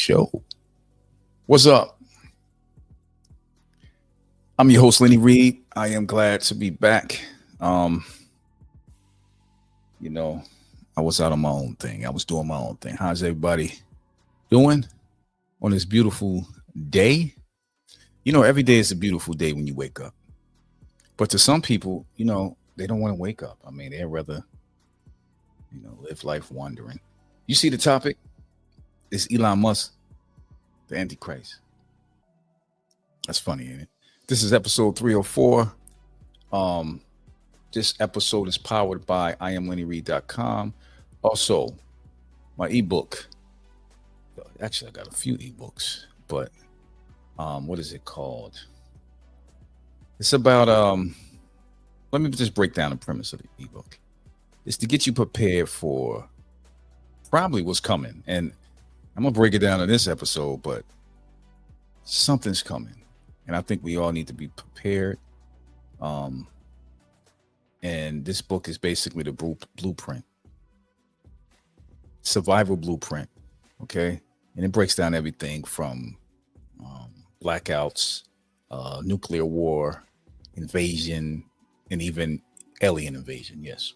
show. What's up? I'm your host, Lenny Reed. I am glad to be back. Um, you know, I was out on my own thing. I was doing my own thing. How's everybody doing on this beautiful day? Every day is a beautiful day when you wake up. But to some people, they don't want to wake up. I mean, they'd rather, live life wandering. You see the topic? It's Elon Musk, the Antichrist. That's funny, ain't it? This is episode 304. This episode is powered by IamLennyReed.com. Also, my ebook. Actually, I got a few ebooks, but what is it called? It's about let me just break down the premise of the ebook. It's to get you prepared for probably what's coming. And I'm gonna break it down in this episode, but something's coming. And I think we all need to be prepared. And this book is basically the blueprint, survival blueprint. Okay. And it breaks down everything from blackouts, nuclear war, invasion, and even alien invasion. Yes.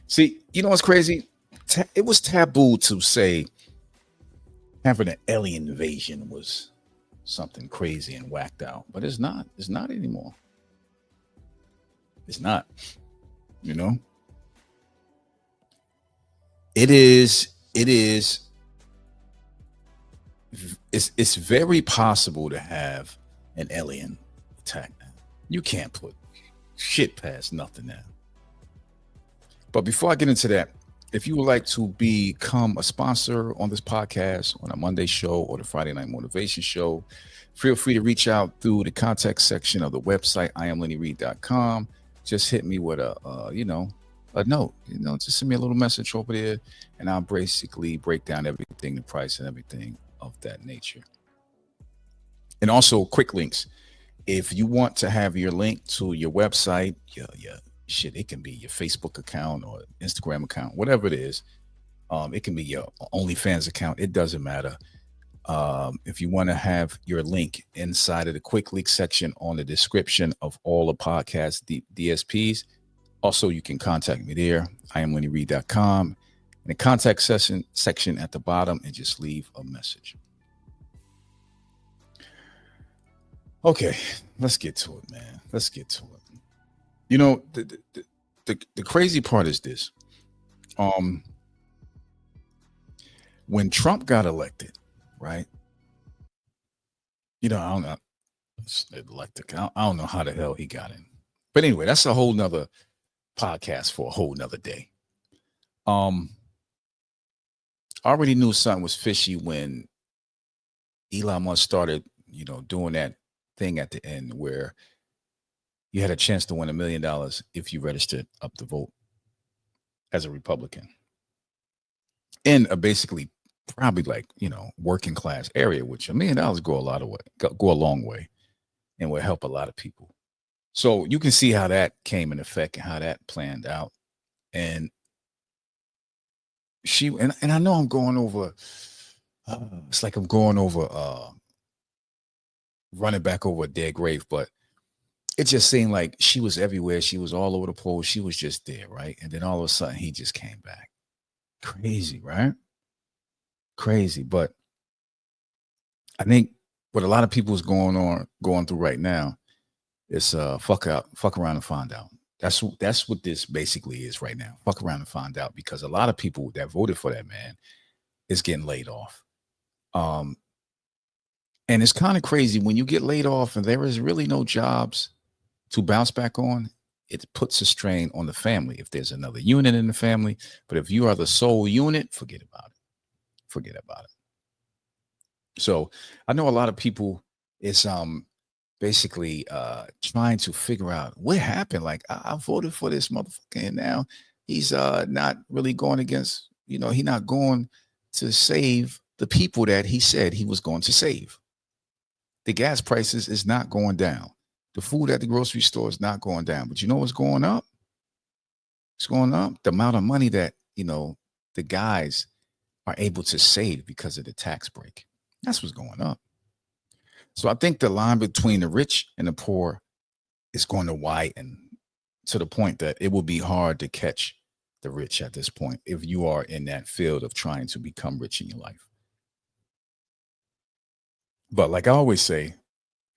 See, you know what's crazy? It was taboo to say having an alien invasion was something crazy and whacked out, but it's not. It's not anymore. It's not. It is. It's very possible to have an alien attack now. You can't put shit past nothing now. But before I get into that, if you would like to become a sponsor on this podcast, on a Monday show or the Friday Night Motivation Show, feel free to reach out through the contact section of the website, IamLennyReed.com. Just hit me with a note. Just send me a little message over there, and I'll basically break down everything, the price and everything of that nature. And also, quick links. If you want to have your link to your website, it can be your Facebook account or Instagram account, whatever it is. It can be your OnlyFans account. It doesn't matter. If you want to have your link inside of the quick link section on the description of all the podcast DSPs, also you can contact me there. IamLennyReed.com. In the contact section at the bottom, and just leave a message. Okay, let's get to it, man. Let's get to it. The crazy part is this. When Trump got elected, right? I don't know. I don't know how the hell he got in. But anyway, that's a whole nother podcast for a whole nother day. I already knew something was fishy when Elon Musk started, doing that thing at the end where you had a chance to win $1 million if you registered up to vote as a Republican in a basically probably working class area, which $1 million go a long way and will help a lot of people. So you can see how that came in effect and how that planned out. And and I know I'm going over, it's like I'm going over, running back over a dead grave, but it just seemed like she was everywhere. She was all over the polls. She was just there, right? And then all of a sudden he just came back. Crazy, right? Crazy. But I think what a lot of people is going through right now is fuck around and find out. That's what this basically is right now. Fuck around and find out, because a lot of people that voted for that man is getting laid off. And it's kind of crazy when you get laid off and there is really no jobs to bounce back on. It puts a strain on the family if there's another unit in the family. But if you are the sole unit, forget about it. Forget about it. So I know a lot of people is basically trying to figure out what happened. Like, I voted for this motherfucker, and now he's not really going against, he's not going to save the people that he said he was going to save. The gas prices is not going down. The food at the grocery store is not going down. But you know what's going up? It's going up. The amount of money that, the guys are able to save because of the tax break. That's what's going up. So I think the line between the rich and the poor is going to widen to the point that it will be hard to catch the rich at this point if you are in that field of trying to become rich in your life. But like I always say, at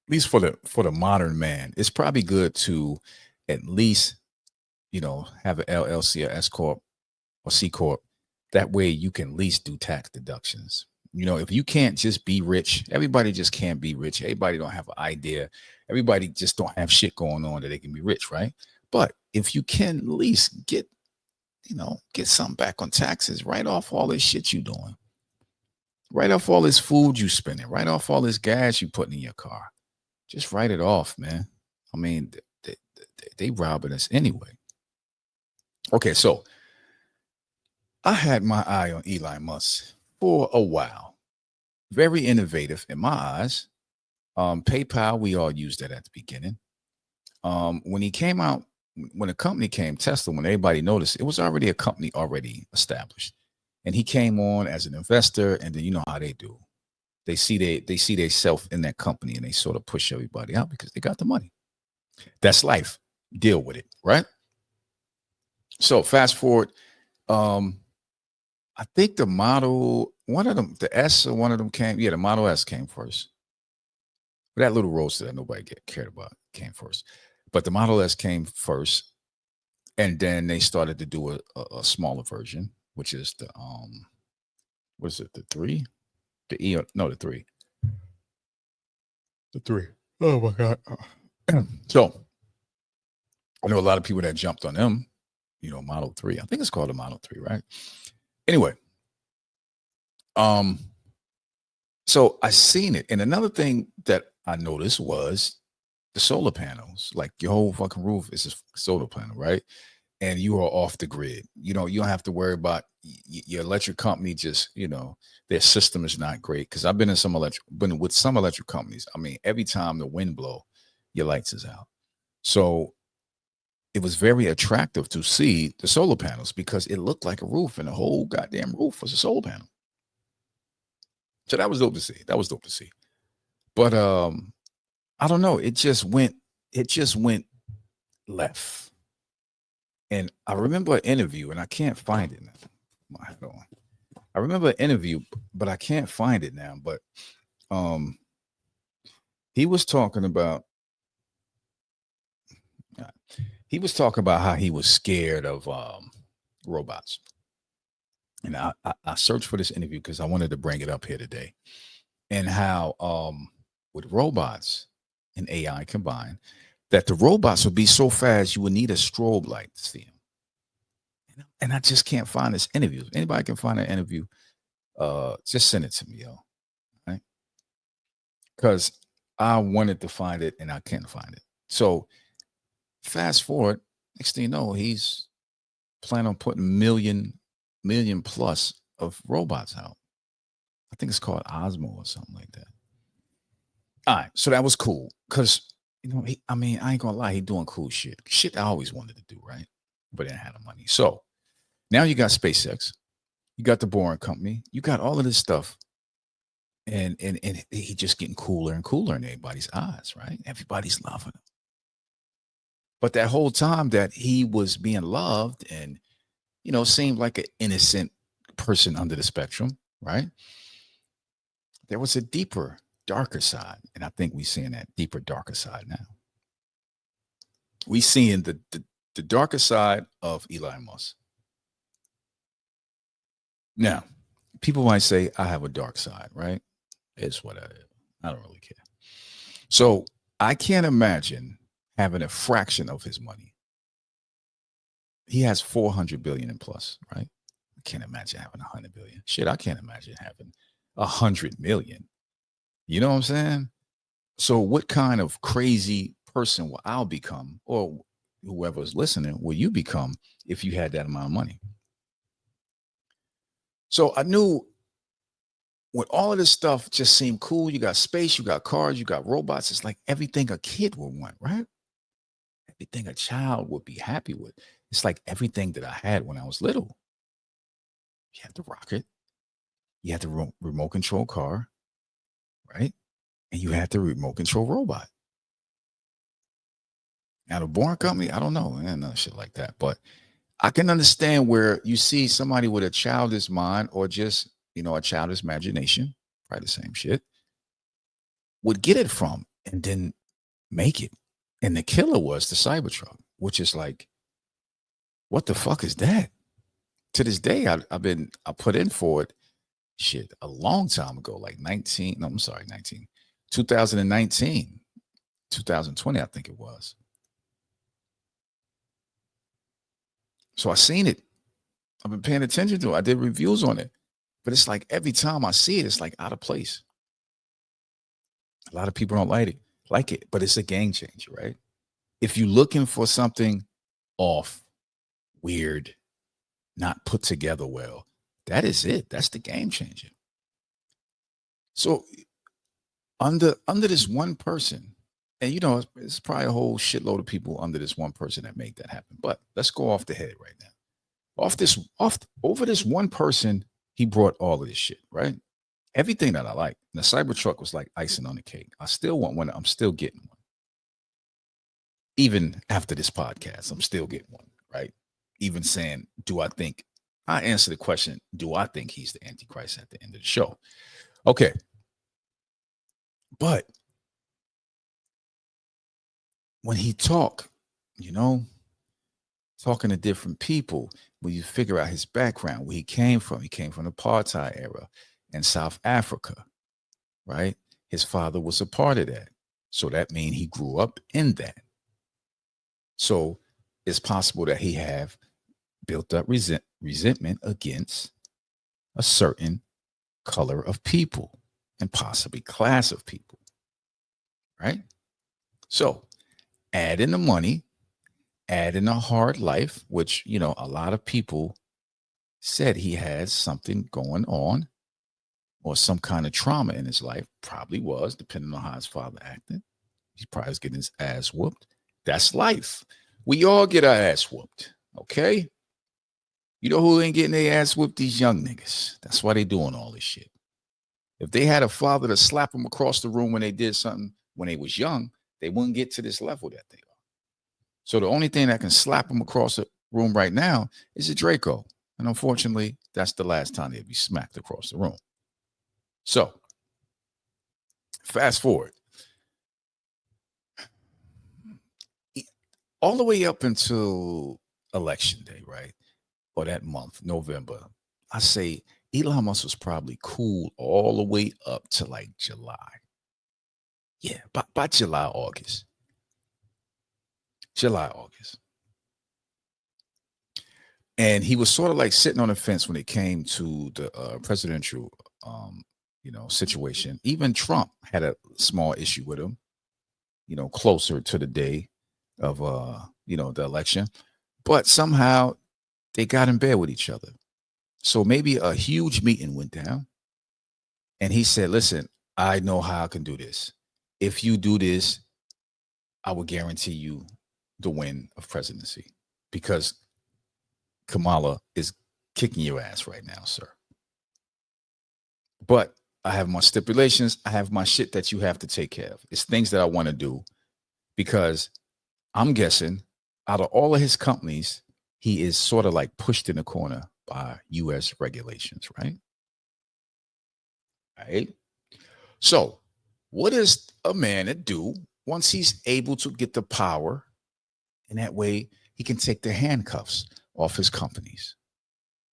least for the modern man, it's probably good to at least, have an LLC or S corp or C corp. That way you can at least do tax deductions. If you can't just be rich, everybody just can't be rich. Everybody don't have an idea. Everybody just don't have shit going on that they can be rich, right? But if you can at least get something back on taxes, write off all this shit you doing. Write off all this food you spending. Write off all this gas you putting in your car. Just write it off, man. I mean, they robbing us anyway. Okay, so I had my eye on Elon Musk for a while. Very innovative in my eyes. PayPal, we all used that at the beginning. When he came out, when the company came, Tesla, when everybody noticed, it was already a company already established. And he came on as an investor, and then you know how they do. They see they self in that company and they sort of push everybody out because they got the money. That's life. Deal with it, right? So fast forward. I think the model, one of them, the S or one of them came. Yeah, the Model S came first. But that little roadster that nobody cared about came first. But the Model S came first, and then they started to do a smaller version, which is the what is it? The 3, the E? No, the 3, the 3. Oh my god! So I know a lot of people that jumped on them. Model 3. I think it's called a Model 3, right? Anyway, so I seen it, and another thing that I noticed was the solar panels. Like your whole fucking roof is a solar panel, right? And you are off the grid. You don't have to worry about your electric company. Just their system is not great because I've been with some electric companies. I mean, every time the wind blow, your lights is out. So it was very attractive to see the solar panels because it looked like a roof, and the whole goddamn roof was a solar panel. So that was dope to see. But I don't know. It just went left. And I remember an interview, and I can't find it now. I remember an interview, but I can't find it now. But he was talking about how he was scared of robots. And I searched for this interview because I wanted to bring it up here today. And how with robots and AI combined, that the robots would be so fast you would need a strobe light to see them. And I just can't find this interview. If anybody can find an interview, just send it to me, yo. Right? Because I wanted to find it and I can't find it. So fast forward, next thing you know, he's planning on putting million plus of robots out. I think it's called Osmo or something like that. All right, so that was cool because I ain't gonna lie, he doing cool shit. Shit I always wanted to do, right? But didn't have the money. So now you got SpaceX, you got the Boring Company, you got all of this stuff, and he just getting cooler and cooler in everybody's eyes, right? Everybody's loving him. But that whole time that he was being loved and seemed like an innocent person under the spectrum, right? There was a deeper, darker side. And I think we're seeing that deeper, darker side now. We seeing the darker side of Elon Musk. Now, people might say, I have a dark side, right? It's what I don't really care. So I can't imagine having a fraction of his money. He has 400 billion in plus, right? I can't imagine having 100 billion. Shit, I can't imagine having 100 million. You know what I'm saying? So what kind of crazy person will I become, or whoever's listening, will you become if you had that amount of money? So I knew when all of this stuff just seemed cool, you got space, you got cars, you got robots. It's like everything a kid would want, right? Everything a child would be happy with. It's like everything that I had when I was little. You had the rocket, you had the remote control car, right? And you had the remote control robot. Now, the Bourne Company, I don't know, and no shit like that. But I can understand where you see somebody with a childish mind or just, a childish imagination, probably the same shit, would get it from and then make it. And the killer was the Cybertruck, which is like, what the fuck is that? To this day, I put in for it shit a long time ago, like 19, no, I'm sorry, 19, 2019, 2020, I think it was. So I seen it. I've been paying attention to it. I did reviews on it. But it's like every time I see it, it's like out of place. A lot of people don't like it, but it's a game changer, right? If you're looking for something off, weird, not put together well, that is it. That's the game changer. So under this one person, and it's probably a whole shitload of people under this one person that made that happen. But let's go off the head right now. Over this one person, he brought all of this shit, right? Everything that I like. And the Cybertruck was like icing on the cake. I still want one. I'm still getting one. Even after this podcast, I'm still getting one, right? Even saying, I answer the question, do I think he's the Antichrist at the end of the show? Okay. But when he talk, talking to different people, when you figure out his background, where he came from the apartheid era in South Africa, right? His father was a part of that. So that means he grew up in that. So it's possible that he have built up resentment against a certain color of people and possibly class of people, right? So add in the money, add in a hard life, which, a lot of people said he has something going on or some kind of trauma in his life. Probably was, depending on how his father acted. He probably was getting his ass whooped. That's life. We all get our ass whooped, okay? You know who ain't getting their ass whooped? These young niggas. That's why they doing all this shit. If they had a father to slap them across the room when they did something when they was young, they wouldn't get to this level that they are. So the only thing that can slap them across the room right now is a Draco. And unfortunately, that's the last time they'll be smacked across the room. So fast forward. All the way up until election day, right? Or that month, November, I say Elon Musk was probably cool all the way up to like July. Yeah, by July, August. July, August. And he was sort of like sitting on the fence when it came to the presidential, situation. Even Trump had a small issue with him, closer to the day of, the election. But somehow they got in bed with each other. So maybe a huge meeting went down. And he said, listen, I know how I can do this. If you do this, I will guarantee you the win of presidency because Kamala is kicking your ass right now, sir. But I have my stipulations. I have my shit that you have to take care of. It's things that I want to do because I'm guessing out of all of his companies, he is sort of like pushed in the corner by U.S. regulations, right? Right. So, what is a man to do once he's able to get the power? And that way he can take the handcuffs off his companies.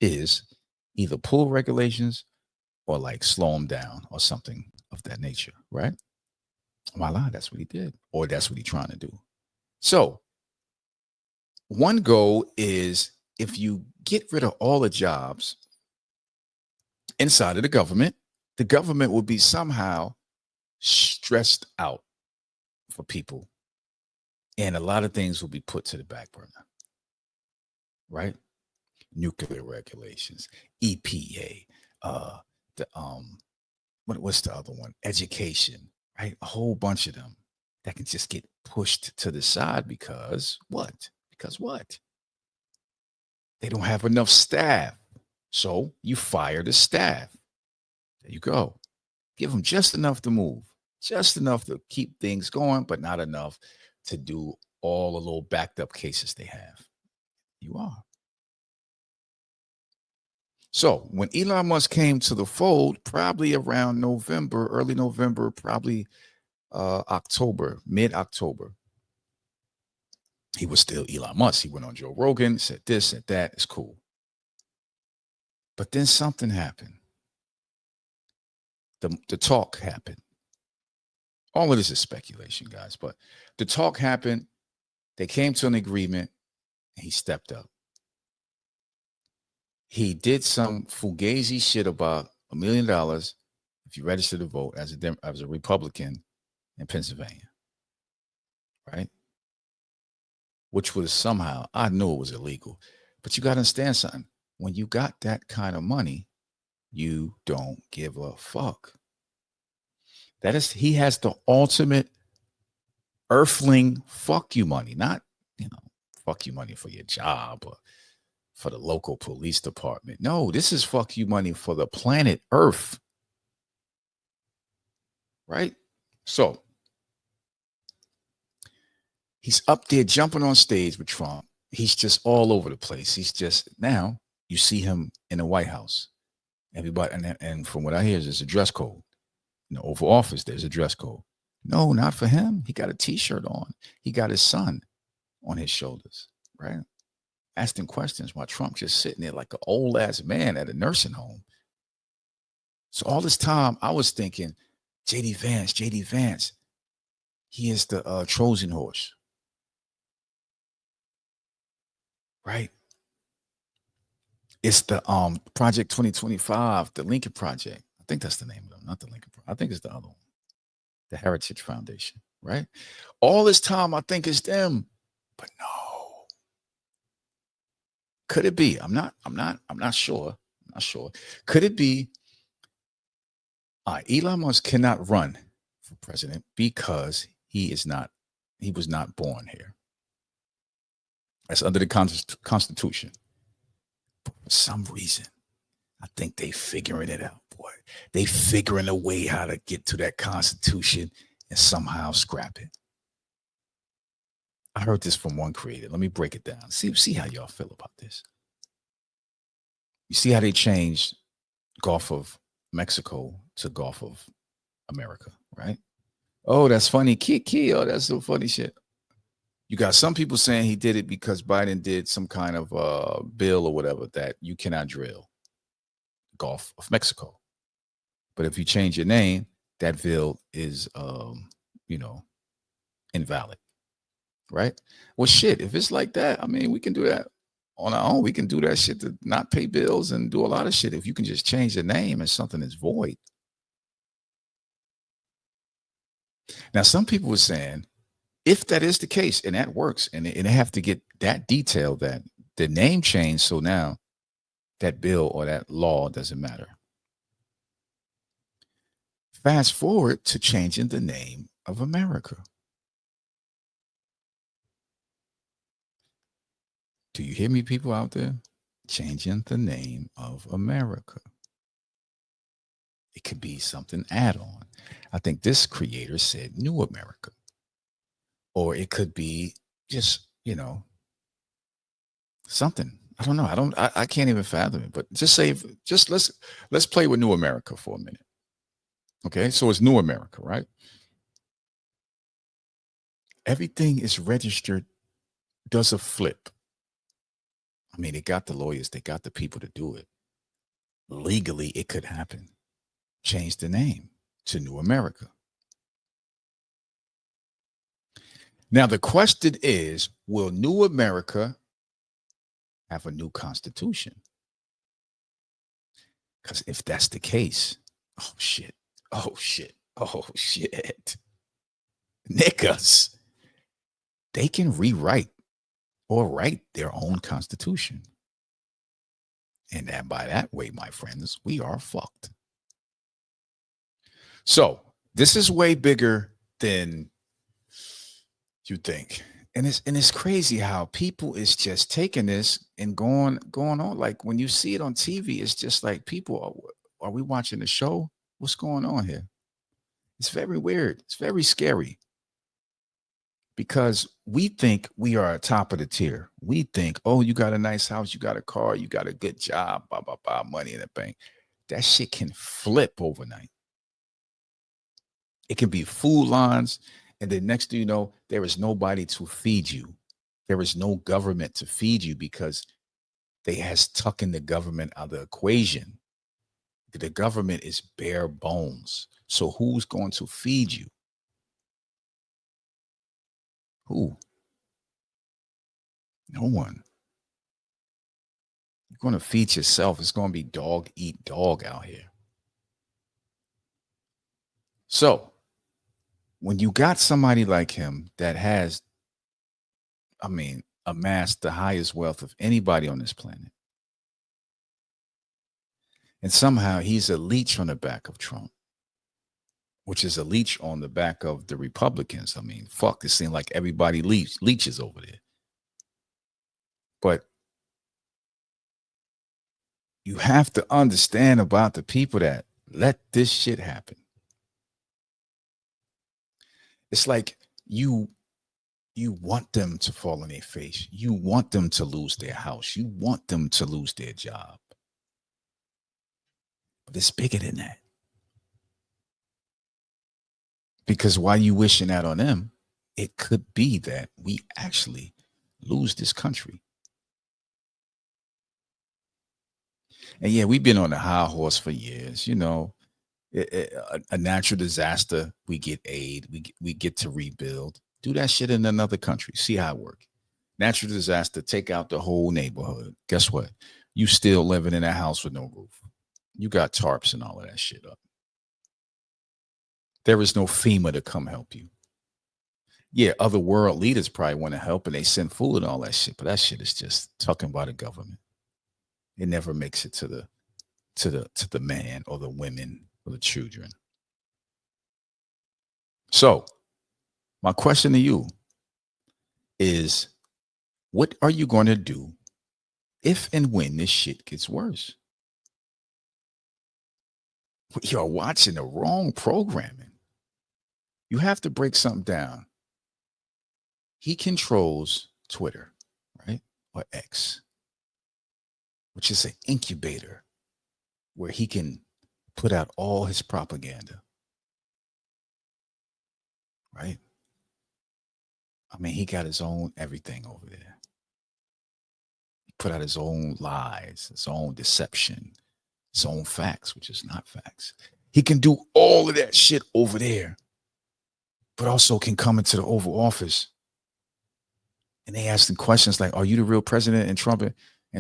Is either pull regulations or like slow them down or something of that nature, right? Voila, that's what he did, or that's what he's trying to do. So, one goal is if you get rid of all the jobs inside of the government will be somehow stressed out for people. And a lot of things will be put to the back burner, right? Nuclear regulations, EPA, what's the other one? Education, right? A whole bunch of them that can just get pushed to the side because what? Because what? They don't have enough staff. So you fire the staff. There you go. Give them just enough to move, just enough to keep things going, but not enough to do all the little backed up cases they have. You are. So when Elon Musk came to the fold, probably around November, early November, probably October, mid-October, he was still Elon Musk. He went on Joe Rogan, said this, said that. It's cool. But then something happened. The talk happened. All of this is speculation, guys, but the talk happened. They came to an agreement, and he stepped up. He did some fugazi shit about $1 million if you register to vote as a Republican in Pennsylvania, right? Which was somehow, I knew it was illegal, but you got to understand something. When you got that kind of money, you don't give a fuck. He has the ultimate earthling fuck you money, not, fuck you money for your job or for the local police department. No, this is fuck you money for the planet Earth. Right? So he's up there jumping on stage with Trump. He's just all over the place. He's just, now you see him in the White House. Everybody, and from what I hear, there's a dress code. Oval Office, there's a dress code. No, not for him. He got a T-shirt on. He got his son on his shoulders, right? Asking questions while Trump just sitting there like an old ass man at a nursing home. So all this time I was thinking, JD Vance, he is the Trojan horse, right? It's the Project 2025, the Lincoln Project. I think that's the name of them, not the Lincoln Project. I think it's the other one, the Heritage Foundation, right? All this time I think it's them, but no. Could it be? I'm not sure. I'm not sure. Could it be Elon Musk cannot run for president because he was not born here. That's under the Constitution. But for some reason, I think they figuring it out, boy. They figuring a way how to get to that Constitution and somehow scrap it. I heard this from one creator. Let me break it down. See how y'all feel about this. You see how they changed Gulf of Mexico to Gulf of America, right? Oh, that's funny. Kiki. Oh, that's so funny shit. You got some people saying he did it because Biden did some kind of bill or whatever that you cannot drill Gulf of Mexico. But if you change your name, that bill is, invalid. Right? Well, shit, if it's like that, I mean, we can do that on our own. We can do that shit to not pay bills and do a lot of shit. If you can just change the name and something is void. Now, some people were saying, if that is the case and that works, and they have to get that detail that the name changed, so now that bill or that law doesn't matter. Fast forward to changing the name of America. Do you hear me, people out there? Changing the name of America. It could be something add-on. I think this creator said New America. Or it could be just, something. I don't know. I can't even fathom it. But let's play with New America for a minute. Okay, so it's New America, right? Everything is registered, does a flip. I mean, they got the lawyers, they got the people to do it. Legally, it could happen. Change the name to New America. Now, the question is, will New America have a new constitution? Because if that's the case, oh shit, niggas, they can rewrite or write their own constitution. And that by that way, my friends, we are fucked. So this is way bigger than you think. And it's crazy how people is just taking this and going on. Like when you see it on TV, it's just like people, are we watching the show? What's going on here? It's very weird. It's very scary because we think we are at top of the tier. We think, oh, you got a nice house, you got a car, you got a good job, blah, blah, blah, money in the bank. That shit can flip overnight. It can be food lines. And then next thing you know, there is nobody to feed you. There is no government to feed you because they has tucking the government out of the equation. The government is bare bones. So who's going to feed you? Who? No one. You're going to feed yourself. It's going to be dog eat dog out here. So when you got somebody like him that has, amassed the highest wealth of anybody on this planet, and somehow he's a leech on the back of Trump, which is a leech on the back of the Republicans. Fuck, it seems like everybody leeches over there. But you have to understand about the people that let this shit happen. It's like you want them to fall on their face. You want them to lose their house. You want them to lose their job. But it's bigger than that. Because while you wishing that on them, it could be that we actually lose this country. And yeah, we've been on the high horse for years. A natural disaster, we get aid, we get to rebuild. Do that shit in another country. See how it works. Natural disaster, take out the whole neighborhood. Guess what? You still living in a house with no roof. You got tarps and all of that shit up. There is no FEMA to come help you. Yeah, other world leaders probably want to help and they send food and all that shit, but that shit is just talking by the government. It never makes it to the man or the women or the children. So my question to you is, what are you going to do if and when this shit gets worse? You're watching the wrong programming. You have to break something down. He controls Twitter, right? Or X, which is an incubator where he can put out all his propaganda, right? He got his own everything over there. He put out his own lies, his own deception, his own facts, which is not facts. He can do all of that shit over there, but also can come into the Oval Office and they ask him questions like, are you the real president? And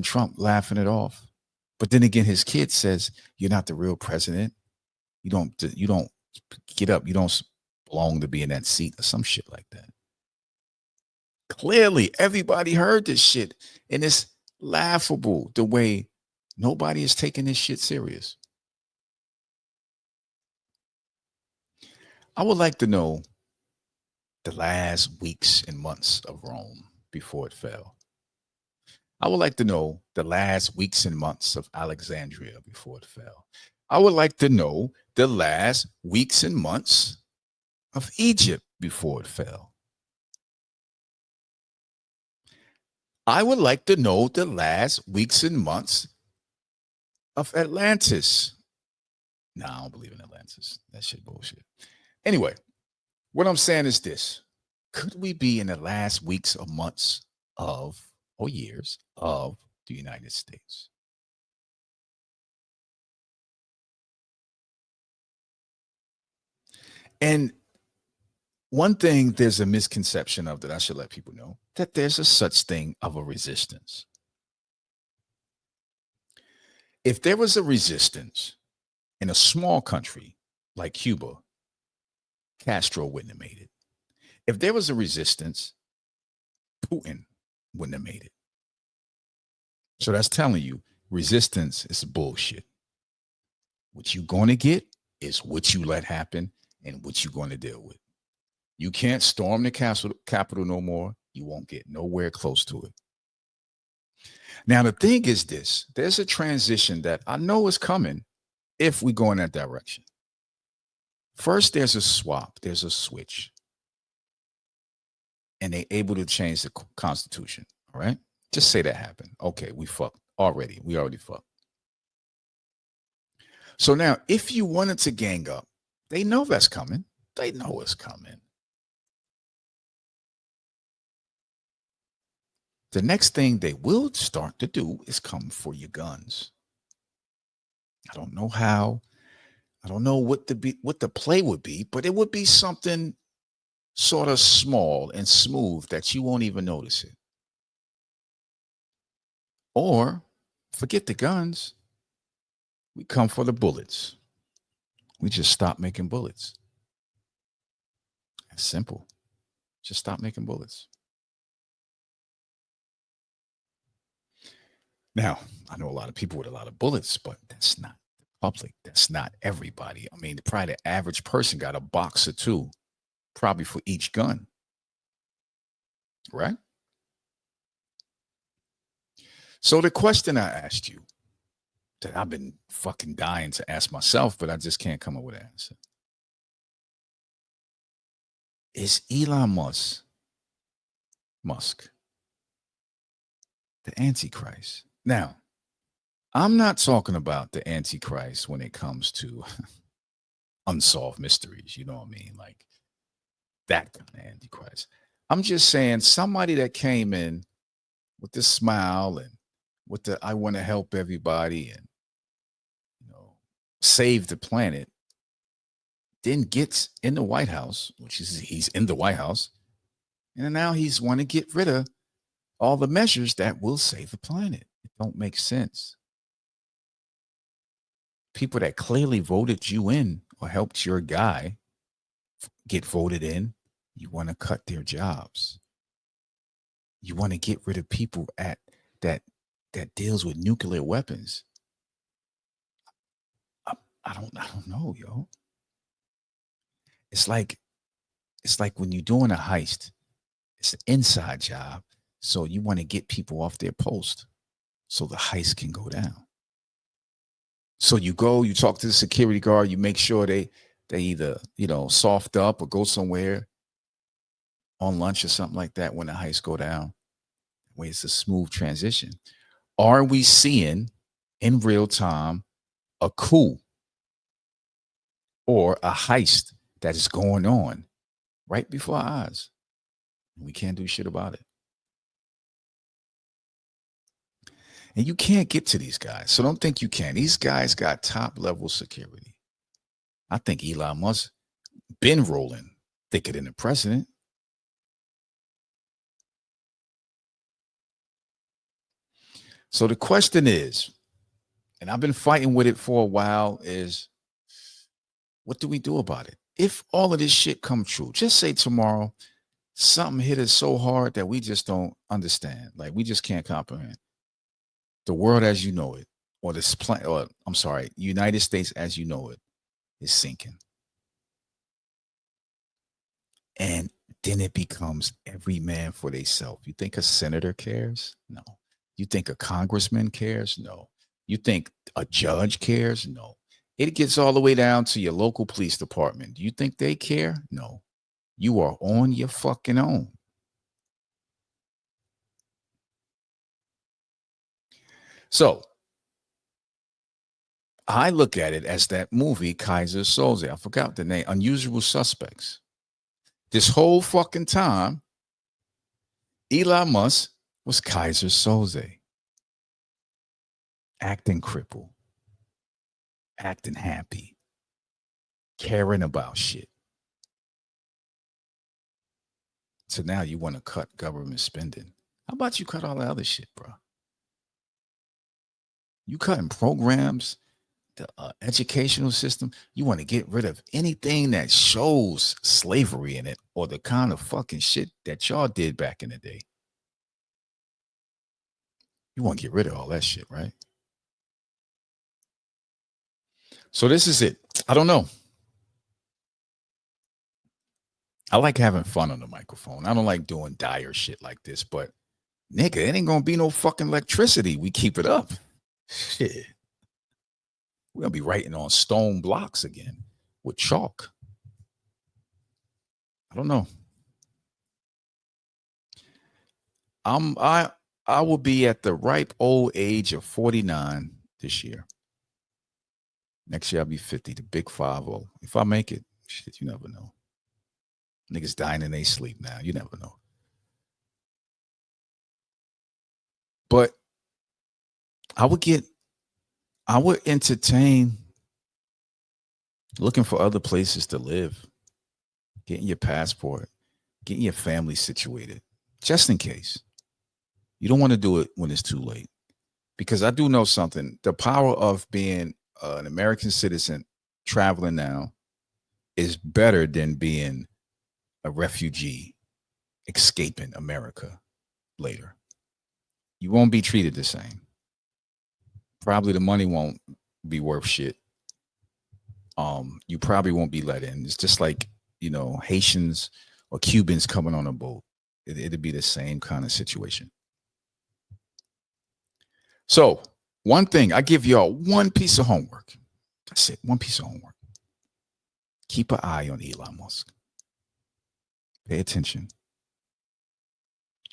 Trump laughing it off. But then again, his kid says, you're not the real president. You don't get up. You don't belong to be in that seat or some shit like that. Clearly, everybody heard this shit, and it's laughable the way nobody is taking this shit serious. I would like to know the last weeks and months of Rome before it fell. I would like to know the last weeks and months of Alexandria before it fell. I would like to know the last weeks and months of Egypt before it fell. I would like to know the last weeks and months of Atlantis. No, I don't believe in Atlantis. That shit bullshit. Anyway, what I'm saying is this. Could we be in the last weeks or months of, or years of the United States? And one thing there's a misconception of that I should let people know, that there's a such thing of a resistance. If there was a resistance in a small country like Cuba, Castro wouldn't have made it. If there was a resistance, Putin wouldn't have made it. So that's telling you resistance is bullshit. What you're going to get is what you let happen and what you're going to deal with. You can't storm the Capitol no more. You won't get nowhere close to it. Now, the thing is this. There's a transition that I know is coming if we go in that direction. First, there's a swap, there's a switch, and they're able to change the Constitution. All right. Just say that happened. Okay, we fucked already. We already fucked. So now, if you wanted to gang up, they know that's coming. They know it's coming. The next thing they will start to do is come for your guns. I don't know how. I don't know what the play would be, but it would be something sort of small and smooth that you won't even notice it. Or forget the guns. We come for the bullets. We just stop making bullets. It's simple. Just stop making bullets. Now, I know a lot of people with a lot of bullets, but that's not the public. That's not everybody. I mean, probably the average person got a box or two, probably for each gun. Right? So the question I asked you that I've been fucking dying to ask myself, but I just can't come up with an answer. Is Elon Musk the Antichrist? Now, I'm not talking about the Antichrist when it comes to unsolved mysteries. You know what I mean? Like that kind of Antichrist. I'm just saying somebody that came in with the smile and with the I want to help everybody and save the planet, then gets in the White House, which is he's in the White House, and now he's want to get rid of all the measures that will save the planet. It don't make sense. People that clearly voted you in or helped your guy get voted in, you want to cut their jobs. You want to get rid of people at that deals with nuclear weapons. I don't know, yo. It's like when you're doing a heist, it's an inside job. So you want to get people off their post so the heist can go down. So you go, you talk to the security guard, you make sure they either, soft up or go somewhere on lunch or something like that when the heist go down. Where it's a smooth transition. Are we seeing in real time a coup or a heist that is going on right before our eyes? We can't do shit about it. And you can't get to these guys. So don't think you can. These guys got top level security. I think Elon Musk been rolling thicker than the president. So the question is, and I've been fighting with it for a while, is what do we do about it? If all of this shit come true, just say tomorrow something hit us so hard that we just don't understand. Like we just can't comprehend. The world as you know it, or this planet, or I'm sorry, United States as you know it is sinking. And then it becomes every man for themselves. You think a senator cares? No. You think a congressman cares? No. You think a judge cares? No. It gets all the way down to your local police department. Do you think they care? No. You are on your fucking own. So I look at it as that movie, Kaiser Soze. I forgot the name, Unusual Suspects. This whole fucking time, Elon Musk was Kaiser Soze. Acting crippled, acting happy, caring about shit. So now you want to cut government spending. How about you cut all the other shit, bro? You cutting programs, the educational system. You want to get rid of anything that shows slavery in it or the kind of fucking shit that y'all did back in the day. You want to get rid of all that shit, right? So this is it. I don't know. I like having fun on the microphone. I don't like doing dire shit like this, but nigga, it ain't gonna be no fucking electricity. We keep it up. Shit. We're gonna be writing on stone blocks again with chalk. I don't know. I I will be at the ripe old age of 49 this year. Next year I'll be 50, the big 50. If I make it, shit, you never know. Niggas dying in they sleep now. You never know. But I would get I would entertain looking for other places to live, getting your passport, getting your family situated, just in case. You don't want to do it when it's too late. Because I do know something. The power of being an American citizen traveling now is better than being a refugee escaping America later. You won't be treated the same. Probably the money won't be worth shit. You probably won't be let in. It's just like, Haitians or Cubans coming on a boat. It'd be the same kind of situation. So, one thing, I give y'all one piece of homework. That's it. One piece of homework. Keep an eye on Elon Musk. Pay attention.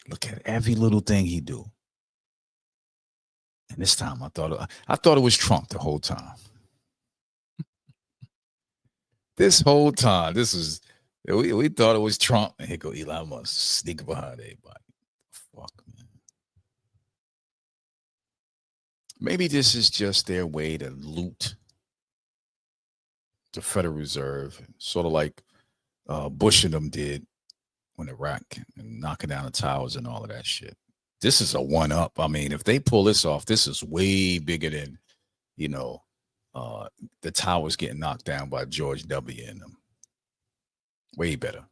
Look at every little thing he do. And this time I thought it was Trump the whole time. This whole time, we thought it was Trump, and here go Elon Musk sneaking behind everybody. Fuck, man. Maybe this is just their way to loot the Federal Reserve, sort of like Bush and them did when Iraq and knocking down the towers and all of that shit. This is a one up. I mean, if they pull this off, this is way bigger than, the towers getting knocked down by George W. and them. Way better.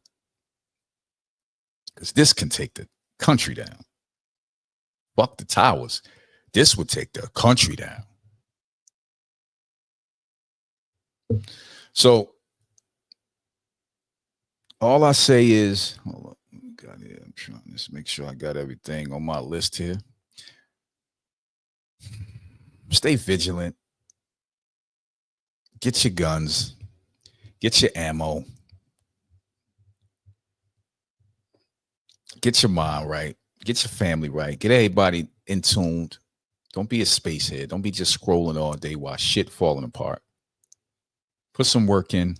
Because this can take the country down. Fuck the towers. This would take the country down. So all I say is, hold up. I'm trying to make sure I got everything on my list here. Stay vigilant. Get your guns. Get your ammo. Get your mind right. Get your family right. Get everybody in tuned. Don't be a spacehead. Don't be just scrolling all day while shit falling apart. Put some work in.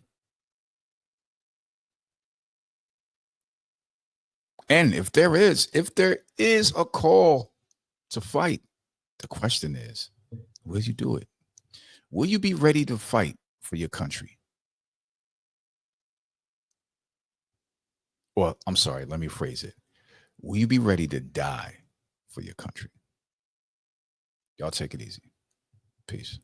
And if there is a call to fight, the question is, will you do it? Will you be ready to fight for your country? Well, I'm sorry, let me phrase it. Will you be ready to die for your country? Y'all take it easy. Peace.